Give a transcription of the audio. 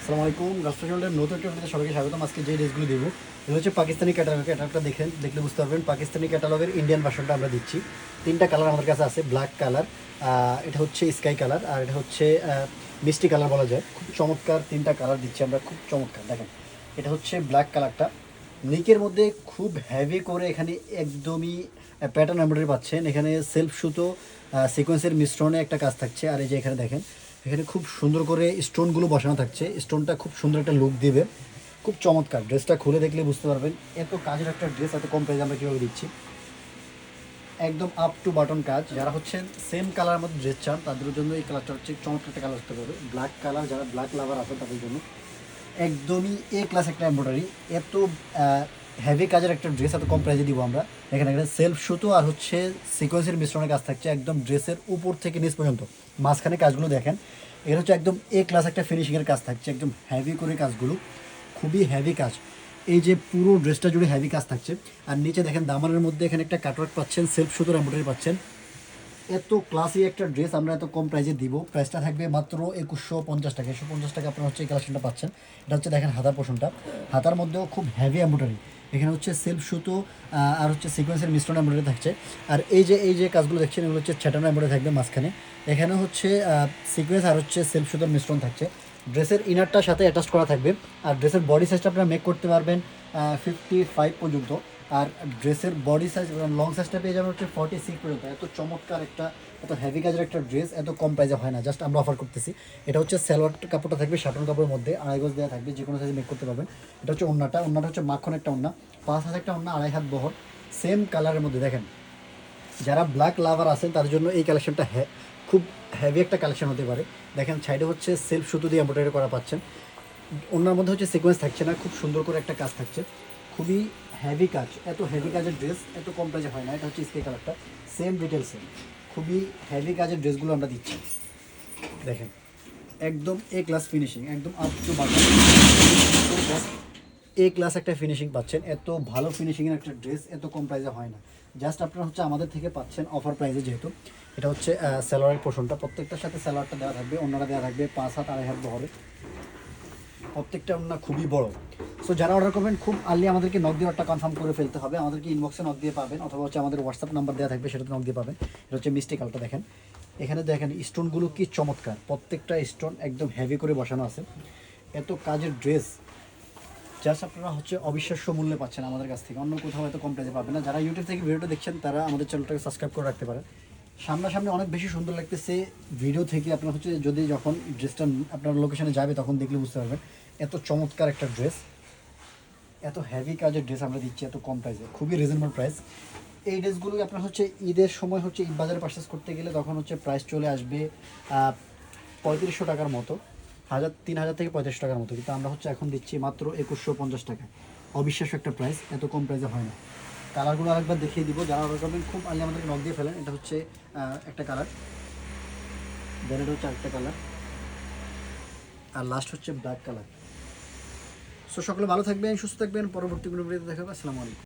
আসসালামু আলাইকুম। গাছপাশালের নতুন একটা ভিডিওতে সবাইকে স্বাগতম। আজকে যে ড্রেসগুলো দেবো এগুলো হচ্ছে পাকিস্তানি ক্যাটালগ। ক্যাটালগটা দেখলে বুঝতে পারবেন পাকিস্তানি ক্যাটালগের ইন্ডিয়ান ভার্সনটা আমরা দিচ্ছি। তিনটা কালার আমাদের কাছে আছে। ব্ল্যাক কালার, এটা হচ্ছে স্কাই কালার, আর এটা হচ্ছে মিষ্টি কালার বলা যায়। খুব চমৎকার তিনটা কালার দিচ্ছি আমরা, খুব চমৎকার। দেখেন, এটা হচ্ছে ব্ল্যাক কালারটা। নিকের মধ্যে খুব হেভি করে এখানে একদমই প্যাটার্ন এমব্রয়ডারি পাচ্ছেন। এখানে সেলফ সুতো সিকোয়েন্সের মিশ্রণে একটা কাজ থাকছে। আর এই যে এখানে দেখেন, এখানে খুব সুন্দর করে স্টোনগুলো বসানো থাকছে। স্টোনটা খুব সুন্দর একটা লুক দেবে, খুব চমৎকার। ড্রেসটা খুলে দেখলে বুঝতে পারবেন এত কাজের একটা ড্রেস এত কম প্রাইসে আমরা কীভাবে দিচ্ছি। একদম আপ টু বাটন কাজ। যারা হচ্ছেন সেম কালারের মধ্যে ড্রেস চান তাদের জন্য এই কালারটা হচ্ছে চমৎকার একটা কালার হতে পারে। ব্ল্যাক কালার, যারা ব্ল্যাক লাভার আছে তাদের জন্য একদমই এ ক্লাস একটা এমব্রয়ডারি। এত হেভি কাজের একটা ড্রেস এত কম প্রাইসে দিব আমরা। এখানে একটা সেলফ সুতো আর হচ্ছে সিকোয়েন্সের মিশ্রণের কাজ থাকছে একদম ড্রেসের উপর থেকে নিচ পর্যন্ত। মাঝখানে কাজগুলো দেখেন, এখানে হচ্ছে একদম এ ক্লাস একটা ফিনিশিংয়ের কাজ থাকছে, একদম হেভি করে কাজগুলো, খুবই হেভি কাজ। এই যে পুরো ড্রেসটা জুড়ে হেভি কাজ থাকছে। আর নিচে দেখেন দামানের মধ্যে এখানে একটা কাটওয়ার্ক পাচ্ছেন, সেলফ সুতোর এমব্রয়ডারি পাচ্ছেন। এত ক্লাসি একটা ড্রেস আমরা এত কম প্রাইসে দিব। প্রাইসটা থাকবে মাত্র 2150 টাকা। 150 টাকা আপনারা হচ্ছে এই কালেকশনটা পাচ্ছেন। এটা হচ্ছে দেখেন হাতার পোর্শনটা, হাতার মধ্যেও খুব হেভি এমব্রয়ডারি। এখানে হচ্ছে সেলফ সুতো আর হচ্ছে সিকোয়েন্সের মিশ্রণ এমব্রয়ডারি থাকছে। আর এই যে কাজগুলো দেখছেন এগুলো হচ্ছে ছ্যাটানো এমব্রয়ডারি থাকবে মাঝখানে। এখানে হচ্ছে সিকোয়েন্স আর হচ্ছে সেলফ সুতোর মিশ্রণ থাকছে। ড্রেসের ইনারটার সাথে অ্যাটাচ করা থাকবে। আর ড্রেসের বডি সাইজটা আপনারা মেক করতে পারবেন 55 পর্যন্ত। আর ড্রেসের বডি সাইজ লং সাইজটা পেয়ে যাবেন হচ্ছে 46 পর্যন্ত। এত চমৎকার একটা, এত হেভি কাজের একটা ড্রেস এত কম প্রাইসে হয় না, জাস্ট আমরা অফার করতেছি। এটা হচ্ছে সালোয়ার কাপড়টা থাকবে শাটন কাপড়ের মধ্যে, আড়াই গজ দেওয়া থাকবে, যে কোনো সাইজে মেক করতে পারবেন। এটা হচ্ছে ওড়নাটা হচ্ছে মাখন একটা ওড়না, 5 হাত একটা ওড়না, আড়াই হাত বহর, সেম কালারের মধ্যে। দেখেন, যারা ব্ল্যাক লাভার আছেন তাদের জন্য এই কালেকশনটা খুব হেভি একটা কালেকশন হতে পারে। দেখেন সাইডে হচ্ছে সেলফ সুতো দিয়ে এমব্রয়ডারি করা পাচ্ছেন। ওনার মধ্যে হচ্ছে সিকোয়েন্স থাকছে না, খুব সুন্দর করে একটা কাজ থাকছে, খুবই হেভি কাজ। এত হেভি কাজের ড্রেস এত কম প্রাইসে হয় না। এটা হচ্ছে স্কাই কালারটা, সেম ডিটেলসে খুবই হেভি কাজের ড্রেসগুলো আমরা দিচ্ছি। দেখেন, একদম এ ক্লাস ফিনিশিং, একদম up to button A class একটা ফিনিশিং পাচ্ছেন। এত ভালো ফিনিশিংয়ের একটা ড্রেস এত কম প্রাইসে হয় না। জাস্ট আপনারা হচ্ছে আমাদের থেকে পাচ্ছেন অফার প্রাইসে। যেহেতু এটা হচ্ছে স্যালোয়ারের পোর্শনটা, প্রত্যেকটার সাথে স্যালোয়ারটা দেওয়া থাকবে, অন্যরা দেওয়া থাকবে 5 হাত আড়াই হাত বহরে, প্রত্যেকটা ওড়না খুবই বড়। সো যারা অর্ডার করবেন খুব আর্লি আমাদেরকে নক দিয়ে অর্ডারটা কনফার্ম করে ফেলতে হবে। আমাদেরকে ইনবক্সে নক দিয়ে পাবেন, অথবা হচ্ছে আমাদের হোয়াটসঅ্যাপ নাম্বার দেওয়া থাকবে, সেটাতে নক দিয়ে পাবেন। এটা হচ্ছে মিষ্টি কালারটা। দেখেন এখানে দেখেন স্টোনগুলো কি চমৎকার, প্রত্যেকটা স্টোন একদম হেভি করে বসানো আছে। এত কাজের ড্রেস জাস্ট আপনারা হচ্ছে অবিশ্বাস্য মূল্যে পাচ্ছেন আমাদের কাছ থেকে, অন্য কোথাও হয়তো কম প্রাইসে পাবেন না। যারা ইউটিউব থেকে ভিডিওটা দেখছেন তারা আমাদের চ্যানেলটাকে সাবস্ক্রাইব করে রাখতে পারেন। সামনাসামনি অনেক বেশি সুন্দর লাগতেছে ভিডিও থেকে। আপনার হচ্ছে যদি যখন ড্রেসটা আপনার লোকেশনে যাবে তখন দেখলে বুঝতে পারবেন এত চমৎকার একটা ড্রেস, এত হেভি কাজের ড্রেস আমরা দিচ্ছি এত কম প্রাইসে, খুবই রিজনেবল প্রাইস। এই ড্রেসগুলোই আপনার হচ্ছে ঈদের সময় হচ্ছে ঈদ বাজারে পারচেস করতে গেলে তখন হচ্ছে প্রাইস চলে আসবে 3500 টাকার মতো, 3000 থেকে 3500 টাকার মতো। কিন্তু আমরা হচ্ছে এখন দিচ্ছি মাত্র 2150 টাকায়। অবিশ্বাস্য একটা প্রাইস, এত কম প্রাইসে হয় না। কালারগুলো আরেকবার দেখিয়ে দিব। যারা অর্ডার করবেন খুব আগে আমাদেরকে নক দিয়ে ফেলেন। এটা হচ্ছে একটা কালার, দেন এটা হচ্ছে আরেকটা কালার, আর লাস্ট হচ্ছে ব্ল্যাক কালার। সো সকলে ভালো থাকবেন, সুস্থ থাকবেন। পরবর্তী কোনো ভিডিওতে দেখা হবে। আসসালামু আলাইকুম।